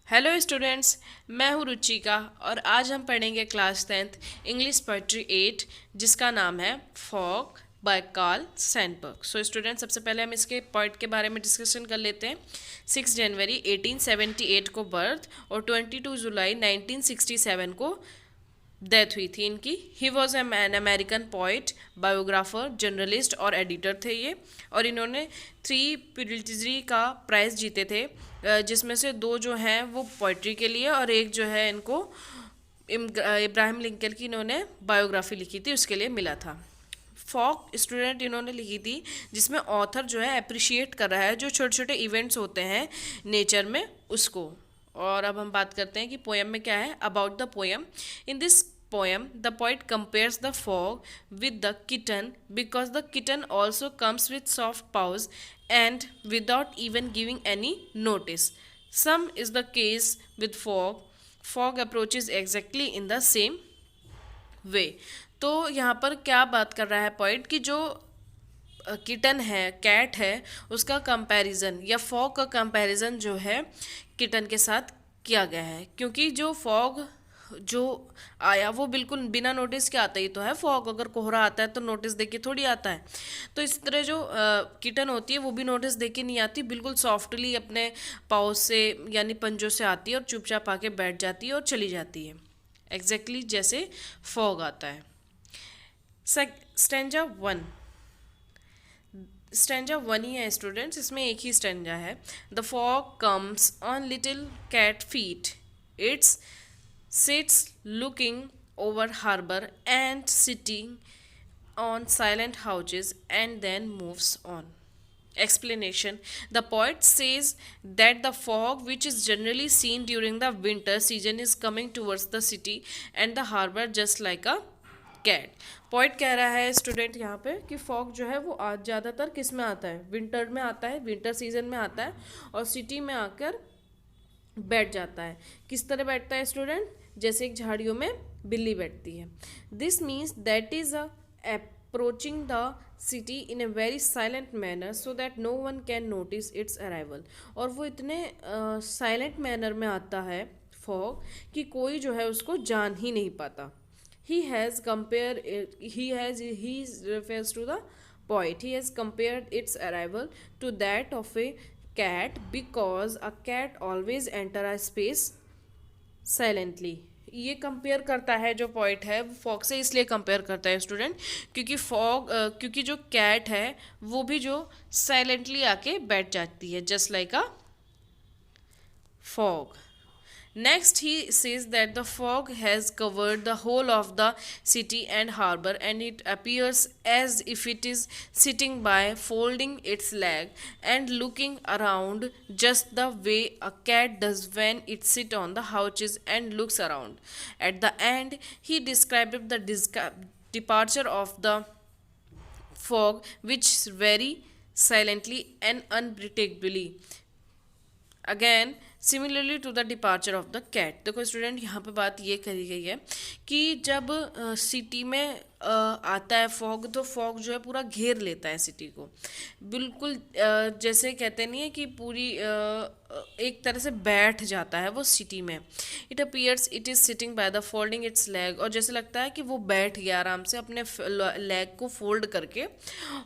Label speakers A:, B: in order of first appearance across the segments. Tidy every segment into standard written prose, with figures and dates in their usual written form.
A: Hello students, मैं हूँ रुचिका और आज हम पढ़ेंगे क्लास 10th इंग्लिश पोइट्री 8 जिसका नाम है fog by Carl Sandburg. So students, सबसे पहले हम इसके पोइट के बारे में डिस्कशन कर लेते हैं। 6 जनवरी 1878 को बर्थ और 22 जुलाई 1967 को डेथ हुई थी इनकी। He was an American poet, biographer, journalist और एडिटर थे ये। और इन्होंने 3 पुलिट्जर का प्राइज़ जीते थे, जिसमें से 2 जो हैं वो पोइट्री के लिए और एक जो है इनको इब्राहिम लिंकन की इन्होंने बायोग्राफी लिखी थी उसके लिए मिला था। फॉग स्टूडेंट इन्होंने लिखी थी जिसमें ऑथर जो है अप्रिशिएट कर रहा है जो छोटे छोटे इवेंट्स होते हैं नेचर में उसको। और अब हम बात करते हैं कि पोएम में क्या है। About the poem, in this poem the poet compares the fog with the kitten because the kitten also comes with soft paws and without even giving any notice. Some is the case with fog. Fog approaches exactly in the same way. तो यहाँ पर क्या बात कर रहा है point कि जो किटन है, कैट है, उसका कंपैरिजन या फॉग का कंपैरिजन जो है किटन के साथ किया गया है, क्योंकि जो फॉग जो आया वो बिल्कुल बिना नोटिस के आता ही तो है। फॉग अगर कोहरा आता है तो नोटिस देके थोड़ी आता है। तो इस तरह जो किटन होती है वो भी नोटिस देके नहीं आती, बिल्कुल सॉफ्टली अपने पाँव से यानी पंजों से आती है और चुपचाप आके बैठ जाती है और चली जाती है, एग्जैक्टली जैसे फॉग आता है। स्टैंजा 1, स्टैंजा 1 ही है स्टूडेंट्स, इसमें एक ही स्टैंजा है। The fog comes on little cat feet, it's sits looking over harbor and sitting on silent houses and then moves on. Explanation: the poet says that the fog, which is generally seen during the winter season, is coming towards the city and the harbor just like a cat. Point कह रहा है student यहाँ पे कि fog जो है वो आज ज़्यादातर किस में आता है, विंटर में आता है, विंटर सीजन में आता है और सिटी में आकर बैठ जाता है। किस तरह बैठता है स्टूडेंट? जैसे एक झाड़ियों में बिल्ली बैठती है। This means that is approaching the city in a very silent manner so that no one can notice its arrival. और वो इतने साइलेंट मैनर में आता है फॉग कि कोई जो है उसको जान ही नहीं पाता। he refers to the poet, he has compared its arrival to that of a cat because a cat always enter a space silently. ये कंपेयर करता है जो पॉइंट है वो फॉग से इसलिए कंपेयर करता है स्टूडेंट क्योंकि जो कैट है वो भी जो साइलेंटली आके बैठ जाती है just like a fog. Next, he says that the fog has covered the whole of the city and harbor, and it appears as if it is sitting by, folding its leg and looking around just the way a cat does when it sits on the couches and looks around. At the end, he described the departure of the fog, which very silently and unpredictably. Again similarly to the departure of the cat. देखो student, यहाँ पे बात ये करी गई है कि जब सिटी में आता है फॉग तो फॉग जो है पूरा घेर लेता है सिटी को, बिल्कुल जैसे कहते नहीं है कि पूरी एक तरह से बैठ जाता है वो सिटी में। It appears it is sitting by the folding it's leg, और जैसे लगता है कि वो बैठ गया आराम से अपने लेग को फोल्ड करके,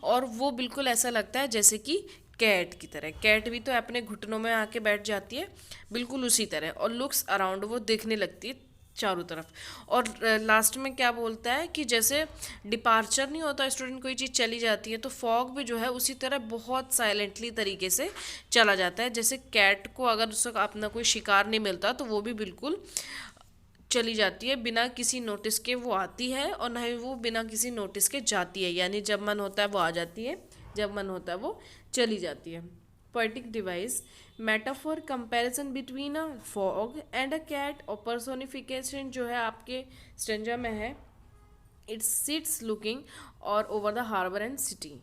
A: और वो बिल्कुल ऐसा लगता है जैसे कि कैट की तरह। कैट भी तो अपने घुटनों में आके बैठ जाती है, बिल्कुल उसी तरह। और लुक्स अराउंड, वो देखने लगती है चारों तरफ। और लास्ट में क्या बोलता है कि जैसे डिपार्चर नहीं होता स्टूडेंट, कोई चीज़ चली जाती है तो फॉग भी जो है उसी तरह बहुत साइलेंटली तरीके से चला जाता है। जैसे कैट को अगर उसका अपना कोई शिकार नहीं मिलता तो वो भी बिल्कुल चली जाती है, बिना किसी नोटिस के वो आती है और ना ही वो बिना किसी नोटिस के जाती है, यानी जब मन होता है वो आ जाती है, जब मन होता है वो चली जाती है। Poetic device, metaphor, comparison between a fog and a cat, और पर्सोनिफिकेशन जो है आपके स्टेंजा में है, इट सिट्स लुकिंग और over the harbour and city.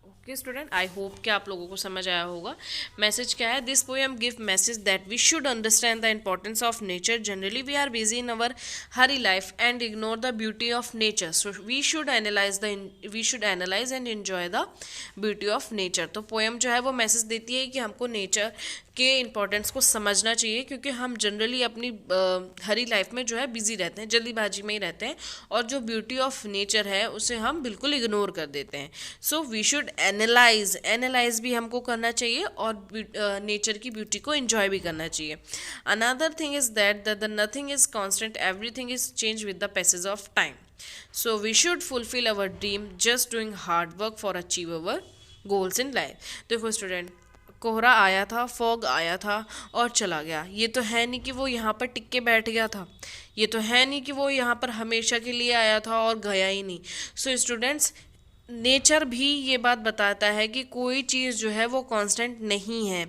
A: Okay student, I hope कि आप लोगों को समझ आया होगा। मैसेज क्या है? This poem give message that we should understand the importance of nature. Generally we are busy in our hurry life and ignore the beauty of nature, so we should analyse and enjoy the beauty of nature. तो poem जो है वो message देती है कि हमको nature के importance को समझना चाहिए, क्योंकि हम जनरली अपनी हरी लाइफ में जो है बिजी रहते हैं, जल्दीबाजी में ही रहते हैं, और जो ब्यूटी ऑफ नेचर है उसे हम बिल्कुल इग्नोर कर देते हैं. सो वी शुड एनालाइज भी हमको करना चाहिए, और नेचर की ब्यूटी को एंजॉय भी करना चाहिए. Another thing is that the nothing is constant, everything is change with the passage of time. So we should fulfill our dream just doing hard work for achieve our goals in life. देखो student, कोहरा आया था, fog आया था और चला गया. ये तो है नहीं कि वो यहाँ पर टिक के बैठ गया था. ये तो है नहीं कि वो यहाँ पर हमेशा के लिए आया था और गया ही नहीं. सो स्टूडेंट्स, नेचर भी ये बात बताता है कि कोई चीज़ जो है वो कांस्टेंट नहीं है.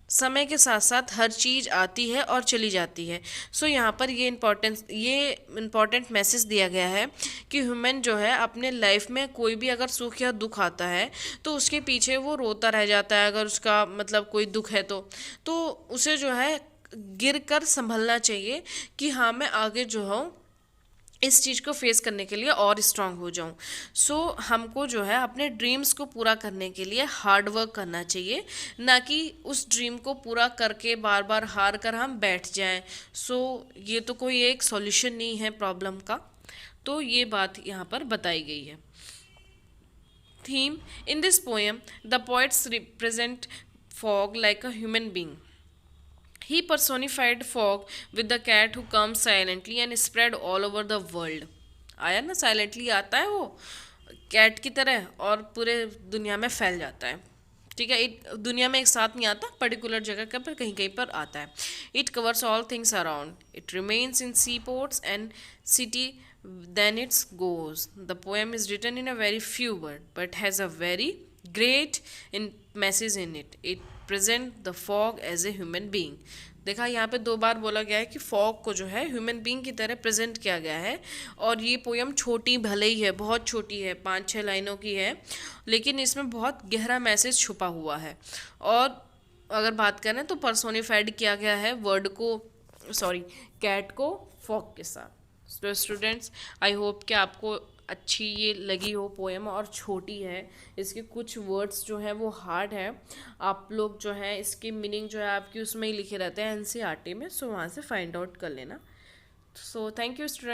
A: समय के साथ साथ हर चीज़ आती है और चली जाती है. सो यहाँ पर ये इम्पोर्टेंट मैसेज दिया गया है कि ह्यूमन जो है अपने लाइफ में कोई भी अगर सुख या दुख आता है तो उसके पीछे वो रोता रह जाता है. अगर उसका मतलब कोई दुख है तो उसे जो है गिर कर संभलना चाहिए कि हाँ, मैं आगे जो हूँ इस चीज़ को फेस करने के लिए और स्ट्रांग हो जाऊं. सो हमको जो है अपने ड्रीम्स को पूरा करने के लिए हार्ड वर्क करना चाहिए, ना कि उस ड्रीम को पूरा करके बार बार हार कर हम बैठ जाएं. सो ये तो कोई एक सॉल्यूशन नहीं है प्रॉब्लम का. तो ये बात यहाँ पर बताई गई है. Theme in this poem, the poets represent fog like a human being. He personified fog with the cat who comes silently and spread all over the world. आया ना, साइलेंटली आता है वो कैट की तरह और पूरे दुनिया में फैल जाता है. ठीक है, दुनिया में एक साथ नहीं आता, पर्टिकुलर जगह का पर कहीं कहीं पर आता है. It covers all things around. It remains in sea ports and city then it goes. The poem is written in a very few words but has a very great message in it. It present the fog as a human being. देखा, यहाँ पे 2 बार बोला गया है कि fog को जो है ह्यूमन बीइंग की तरह प्रेजेंट किया गया है. और ये पोयम छोटी भले ही है, बहुत छोटी है, 5-6 लाइनों की है, लेकिन इसमें बहुत गहरा मैसेज छुपा हुआ है. और अगर बात करें तो पर्सोनिफाइड किया गया है कैट को फॉग के साथ. तो स्टूडेंट्स, आई होप कि आपको अच्छी ये लगी हो पोएम, और छोटी है, इसके कुछ वर्ड्स जो हैं वो हार्ड है. आप लोग जो है इसकी मीनिंग जो है आपकी उसमें ही लिखे रहते हैं एनसीईआरटी में. सो वहाँ से फाइंड आउट कर लेना. So thank you student.